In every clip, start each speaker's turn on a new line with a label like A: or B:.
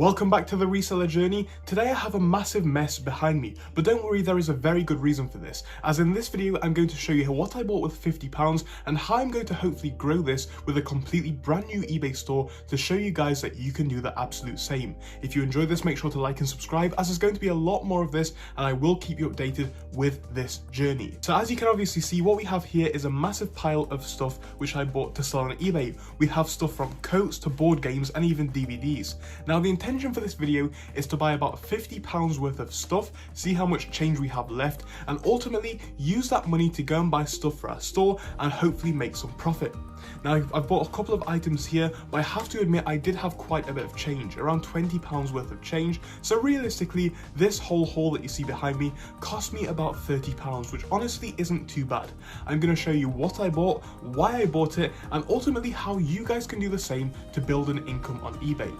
A: Welcome back to the reseller journey. Today I have a massive mess behind me, but don't worry, there is a very good reason for this, as in this video I'm going to show you what I bought with £50 and how I'm going to hopefully grow this with a completely brand new eBay store to show you guys that you can do the absolute same. If you enjoyed this, make sure to like and subscribe, as there's going to be a lot more of this and I will keep you updated with this journey. So as you can obviously see, what we have here is a massive pile of stuff which I bought to sell on eBay. We have stuff from coats to board games and even DVDs. Now the intention for this video is to buy about £50 worth of stuff, see how much change we have left, and ultimately use that money to go and buy stuff for our store and hopefully make some profit. Now I've bought a couple of items here, but I have to admit I did have quite a bit of change, around £20 worth of change, so realistically this whole haul that you see behind me cost me about £30, which honestly isn't too bad. I'm going to show you what I bought, why I bought it, and ultimately how you guys can do the same to build an income on eBay.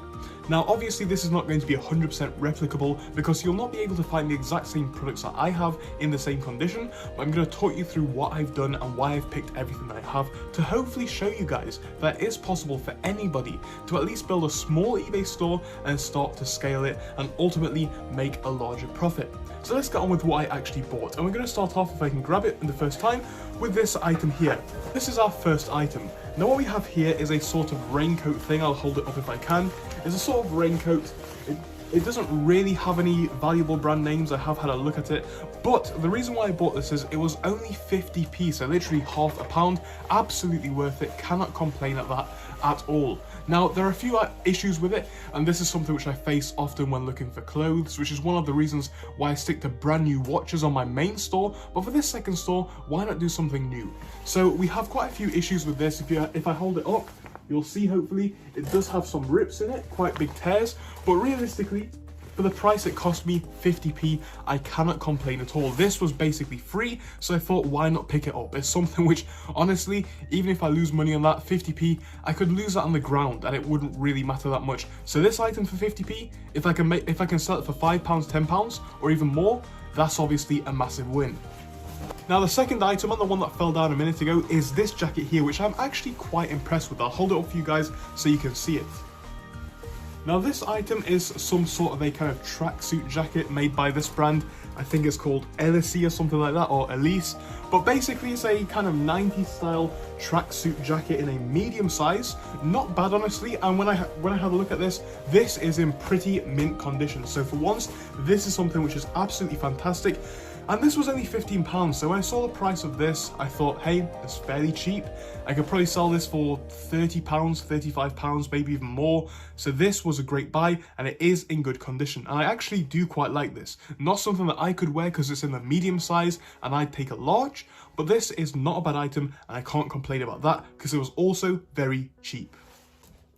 A: Now obviously this is not going to be 100% replicable because you'll not be able to find the exact same products that I have in the same condition, but I'm going to talk you through what I've done and why I've picked everything that I have to hopefully show you guys that it is possible for anybody to at least build a small eBay store and start to scale it and ultimately make a larger profit. So let's get on with what I actually bought, and we're going to start off, if I can grab it in the first time, with this item here. This is our first item. Now what we have here is a sort of raincoat thing. I'll hold it up if I can. It's a sort of raincoat. It doesn't really have any valuable brand names. I have had a look at it, but the reason why I bought this is it was only 50p, so literally £half. Absolutely worth it. Cannot complain at that at all. Now there are a few issues with it, and this is something which I face often when looking for clothes, which is one of the reasons why I stick to brand new watches on my main store, but for this second store, why not do something new? So we have quite a few issues with this. If I hold it up, you'll see hopefully it does have some rips in it, quite big tears, but realistically, for the price it cost me, 50p, I cannot complain at all. This was basically free, so I thought why not pick it up? It's something which, honestly, even if I lose money on that, 50p, I could lose that on the ground and it wouldn't really matter that much. So this item for 50p, if I can sell it for £5, £10, or even more, that's obviously a massive win. Now the second item, and the one that fell down a minute ago, is this jacket here, which I'm actually quite impressed with. I'll hold it up for you guys so you can see it. Now this item is some sort of a kind of tracksuit jacket made by this brand. I think it's called Elise or something like that, or Elise. But basically it's a kind of 90s style tracksuit jacket in a medium size. Not bad honestly, and when I had a look at this is in pretty mint condition. So for once, this is something which is absolutely fantastic. And this was only £15, so when I saw the price of this, I thought, hey, it's fairly cheap. I could probably sell this for £30, £35, maybe even more. So this was a great buy, and it is in good condition. And I actually do quite like this. Not something that I could wear because it's in the medium size, and I'd take a large, but this is not a bad item, and I can't complain about that because it was also very cheap.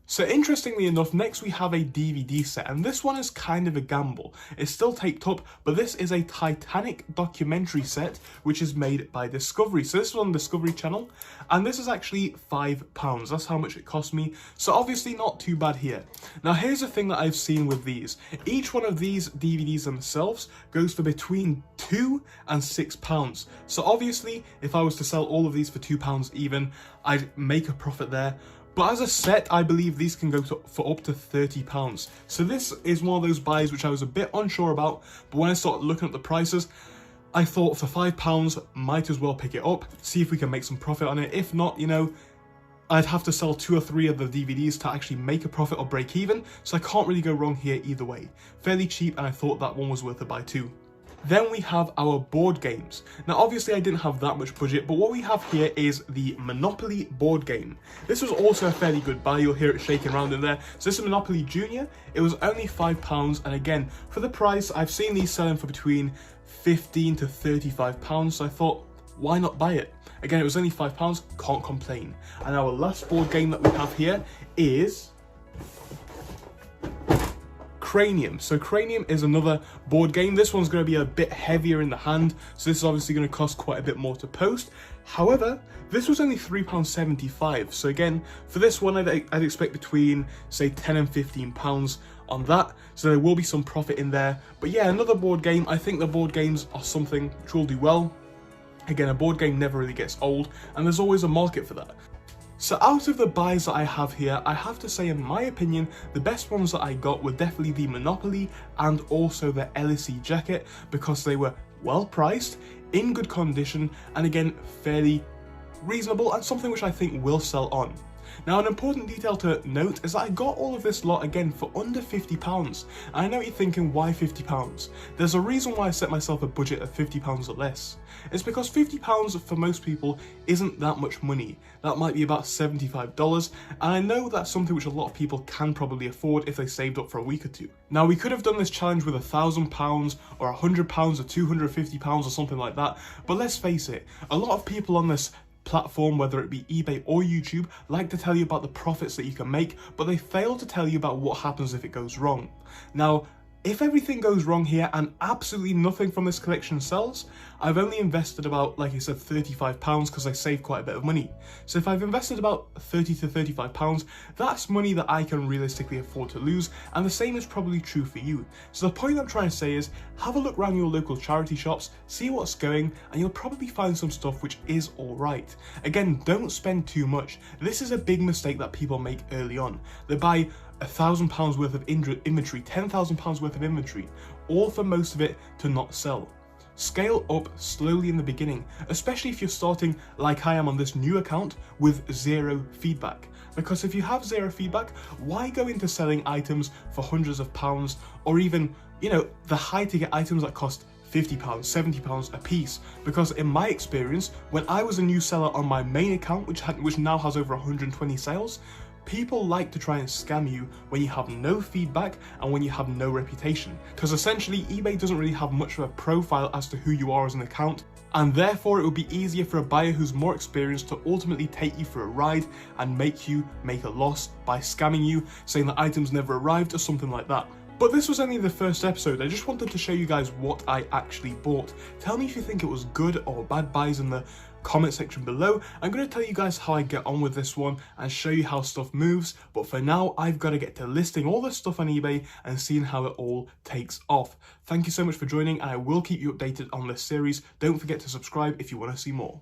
A: So interestingly enough, next we have a DVD set, and this one is kind of a gamble. It's still taped up, but this is a Titanic documentary set, which is made by Discovery. So this is on Discovery Channel, and this is actually £5. That's how much it cost me. So obviously not too bad here. Now here's the thing that I've seen with these. Each one of these DVDs themselves goes for between £2 and £6. So obviously, if I was to sell all of these for £2 even, I'd make a profit there. But as a set, I believe these can go for up to £30. So this is one of those buys which I was a bit unsure about, but when I started looking at the prices, I thought for £5, might as well pick it up, see if we can make some profit on it. If not, you know, I'd have to sell 2 or 3 of the DVDs to actually make a profit or break even, so I can't really go wrong here either way. Fairly cheap, and I thought that one was worth a buy too. Then we have our board games. Now obviously I didn't have that much budget, but what we have here is the Monopoly board game. This was also a fairly good buy. You'll hear it shaking around in there. So this is Monopoly Junior. It was only £5, and again, for the price, I've seen these selling for between £15 to £35, so I thought, why not buy it? Again, it was only £5, can't complain. And our last board game that we have here is Cranium. So Cranium is another board game. This one's going to be a bit heavier in the hand, so this is obviously going to cost quite a bit more to post. However, this was only £3.75, so again, for this one I'd expect between, say, £10 and £15 on that, so there will be some profit in there. But yeah, another board game. I think the board games are something which will do well. Again, a board game never really gets old, and there's always a market for that. So out of the buys that I have here, I have to say in my opinion, the best ones that I got were definitely the Monopoly and also the LSE jacket, because they were well priced, in good condition, and again, fairly reasonable and something which I think will sell on. Now, an important detail to note is that I got all of this lot again for under £50. And I know you're thinking, why £50? There's a reason why I set myself a budget of £50 or less. It's because £50 for most people isn't that much money. That might be about $75, and I know that's something which a lot of people can probably afford if they saved up for a week or two. Now, we could have done this challenge with £1,000 or £100 or £250 or something like that, but let's face it, a lot of people on this platform, whether it be eBay or YouTube, like to tell you about the profits that you can make, but they fail to tell you about what happens if it goes wrong. Now, if everything goes wrong here and absolutely nothing from this collection sells, I've only invested about, like I said, £35 because I saved quite a bit of money. So if I've invested about £30 to £35, that's money that I can realistically afford to lose, and the same is probably true for you. So the point I'm trying to say is, have a look around your local charity shops, see what's going, and you'll probably find some stuff which is alright. Again, don't spend too much. This is a big mistake that people make early on. They buy £1,000 worth of inventory, £10,000 worth of inventory, all for most of it to not sell. Scale up slowly in the beginning, especially if you're starting like I am on this new account with zero feedback. Because if you have zero feedback, why go into selling items for hundreds of pounds, or even, the high ticket items that cost £50, £70 a piece? Because in my experience, when I was a new seller on my main account, which now has over 120 sales, people like to try and scam you when you have no feedback and when you have no reputation. Because essentially, eBay doesn't really have much of a profile as to who you are as an account, and therefore it would be easier for a buyer who's more experienced to ultimately take you for a ride and make you make a loss by scamming you, saying that items never arrived or something like that. But this was only the first episode. I just wanted to show you guys what I actually bought. Tell me if you think it was good or bad buys in the comment section below. I'm going to tell you guys how I get on with this one and show you how stuff moves, but for now I've got to get to listing all this stuff on eBay and seeing how it all takes off. Thank you so much for joining, and I will keep you updated on this series. Don't forget to subscribe if you want to see more.